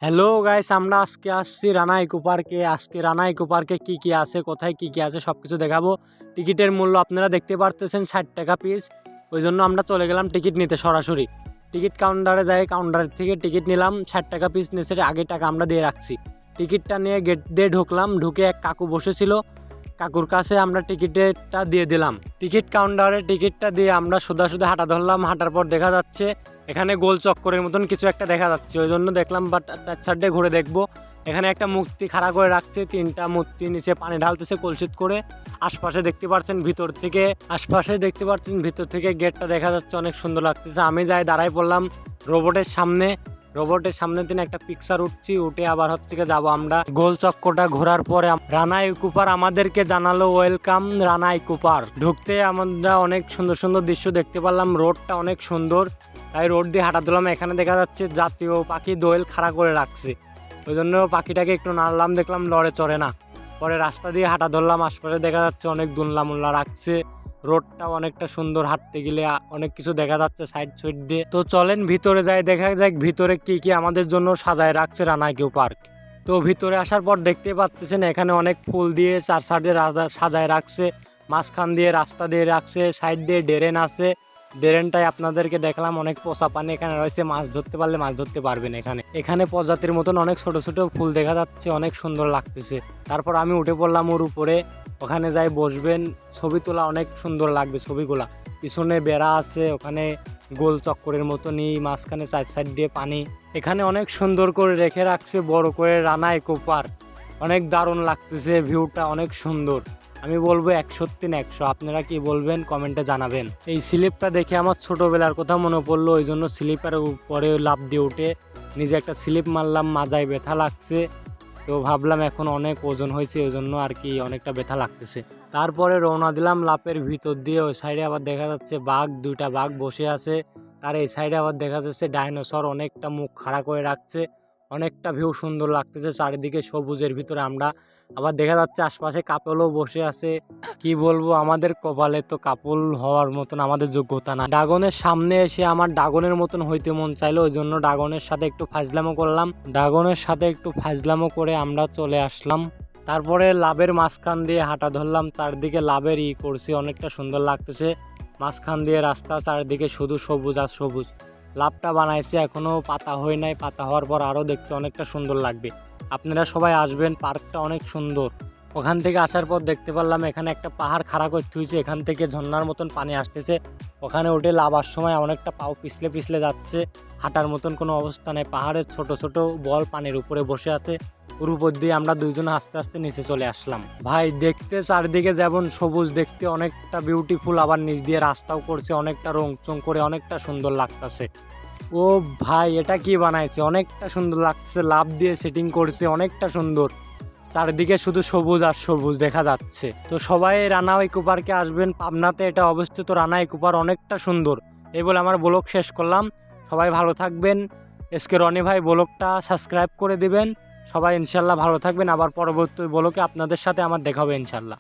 Hello guys, আমরা আজকে আসছি রানা ইকো পার্কে। আজকে রানা ইকো পার্কে কী আছে, কোথায় কী আছে সব কিছু দেখাবো। টিকিটের মূল্য আপনারা দেখতে পারতেছেন 60 টাকা পিস। ওই জন্য আমরা চলে গেলাম টিকিট নিতে সরাসরি। টিকিট কাউন্টারে যাই, কাউন্টার থেকে টিকিট নিলাম। 60 টাকা পিস নিচে, আগে টাকা আমরা দিয়ে রাখছি। টিকিটটা নিয়ে গেট দিয়ে ঢুকলাম, ঢুকে এক কাকু বসেছিল, কাকুর কাছে আমরা টিকিটটা দিয়ে দিলাম। টিকিট কাউন্টারে টিকিটটা দিয়ে আমরা সোজা হাঁটা ধরলাম। হাঁটার পর দেখা যাচ্ছে এখানে গোল চক্করের মতন কিছু একটা দেখা যাচ্ছে, ওই জন্য দেখলাম বাট তার সাইডে ঘুরে দেখবো। এখানে একটা মূর্তি খাড়া করে রাখছে, 3টা মূর্তি নিচে পানি ঢালতেছে কলসিত করে। আশপাশে দেখতে পাচ্ছেন ভিতর থেকে গেটটা দেখা যাচ্ছে, অনেক সুন্দর লাগতেছে। আমি যাই দাঁড়াই পড়লাম রোবটের সামনে তিনি একটা পিকচার উঠে আবার যাবো আমরা। গোল চক্করটা ঘোরার পরে রানা ইকো পার্ক আমাদেরকে জানালো ওয়েলকাম রানা ইকো পার্ক। ঢুকতে আমরা অনেক সুন্দর দৃশ্য দেখতে পারলাম। রোডটা অনেক সুন্দর, তাই রোড দিয়ে হাঁটা দিলাম। এখানে দেখা যাচ্ছে জাতীয় পাখি দোয়েল খাড়া করে রাখছে, ওই জন্য পাখিটাকে একটু নাড়লাম, দেখলাম লড়ে চড়ে না। পরে রাস্তা দিয়ে হাঁটা ধরলাম, আশপাশে দেখা যাচ্ছে অনেক দুনলা মুল্লা রাখছে। রোডটা অনেকটা সুন্দর, হাঁটতে গেলে অনেক কিছু দেখা যাচ্ছে সাইড দিয়ে। তো চলেন ভিতরে যাই, দেখা যাক ভিতরে কি আমাদের জন্য সাজায় রাখছে রানা ইকো পার্ক। তো ভিতরে আসার পর দেখতে পাচ্ছেন এখানে অনেক ফুল দিয়ে চার সাইডে সাজায় রাখছে, মাঝখান দিয়ে রাস্তা দিয়ে রাখছে, সাইড দিয়ে ড্রেন আছে। ড্রেনটাই আপনাদেরকে দেখলাম, অনেক পোষা পানি এখানে রয়েছে, মাছ ধরতে পারলে মাছ ধরতে পারবেন। এখানে প্রজাতির মতন অনেক ছোট ফুল দেখা যাচ্ছে, অনেক সুন্দর লাগতেছে। তারপর আমি উঠে পড়লাম ওর উপরে, ওখানে যাই বসবেন, ছবি তোলা অনেক সুন্দর লাগবে ছবিগুলা। পিছনে বেড়া আছে, ওখানে গোল চক্করের মতনই, মাঝখানে 4 সাইড দিয়ে পানি। এখানে অনেক সুন্দর করে রেখে রাখছে বড় করে রানা ইকো পার্ক, অনেক দারুণ লাগতেছে, ভিউটা অনেক সুন্দর। আমি বলবো 100 আপনারা কি বলবেন কমেন্টে জানাবেন। এই স্লিপটা দেখে আমার ছোটবেলার কথা মনে পড়লো, ওই জন্য স্লিপের উপরে লাফ দিয়ে উঠে নিজে একটা স্লিপ মারলাম, মাজায় ব্যথা লাগছে। তো ভাবলাম এখন অনেক ওজন হয়েছে, ওই জন্য আর কি অনেকটা ব্যথা লাগতেছে। তারপরে রওনা দিলাম লাপের ভিতর দিয়ে। ওই সাইডে আবার দেখা যাচ্ছে দুইটা বাঘ বসে আছে। তার এই সাইডে আবার দেখা যাচ্ছে ডাইনোসর, অনেকটা মুখ খাড়া করে রাখছে, অনেকটা ভিউ সুন্দর লাগতেছে। চারিদিকে সবুজের ভিতরে আমরা আবার দেখা যাচ্ছে আশপাশে কাপলও বসে আছে। কি বলবো, আমাদের কপালে তো কাপল হওয়ার মতন আমাদের যোগ্যতা না। ড্রাগনের সামনে এসে আমার ড্রাগনের মতন হইতে মন চাইলো, ওই জন্য ড্রাগনের সাথে একটু ফাজলামো করে আমরা চলে আসলাম। তারপরে লাভের মাঝখান দিয়ে হাঁটা ধরলাম, চারদিকে লাভের করছি, অনেকটা সুন্দর লাগতেছে। মাঝখান দিয়ে রাস্তা, চারদিকে শুধু সবুজ আর সবুজ। লাভটা বানাইছে, এখনো পাতা হয় নাই, পাতা হওয়ার পর আরও দেখতে অনেকটা সুন্দর লাগবে। আপনারা সবাই আসবেন, পার্কটা অনেক সুন্দর। ওখান থেকে আসার পর দেখতে পারলাম এখানে একটা পাহাড় খাড়া করতে হয়েছে, এখান থেকে ঝর্ণার মতন পানি আসতেছে। ওখানে উঠে লাভার সময় অনেকটা পাও পিছলে যাচ্ছে, হাঁটার মতন কোনো অবস্থা নেই। পাহাড়ের ছোট বল পানির উপরে বসে আছে, ওর উপর দিয়ে আমরা দুইজন আস্তে নিচে চলে আসলাম। ভাই দেখতে চারদিকে যেমন সবুজ, দেখতে অনেকটা বিউটিফুল, আবার নিচ দিয়ে রাস্তাও করছে, অনেকটা রংচং করে, অনেকটা সুন্দর লাগতেছে। ও ভাই, এটা কি বানাইছে, অনেকটা সুন্দর লাগছে, লাভ দিয়ে সেটিং করছে, অনেকটা সুন্দর। চারিদিকে শুধু সবুজ আর সবুজ দেখা যাচ্ছে। তো সবাই রানা ইকো পার্কে আসবেন, পাবনাতে এটা অবস্থিত। রানা ইকো পার্ক অনেকটা সুন্দর। এই বলে আমার ব্লগ শেষ করলাম। সবাই ভালো থাকবেন। এসকে রনি ভাই ব্লগটা সাবস্ক্রাইব করে দিবেন। সবাই ইনশাল্লাহ ভালো থাকবেন। আবার পরবর্তী ব্লগে আপনাদের সাথে আমার দেখা হবে ইনশাল্লাহ।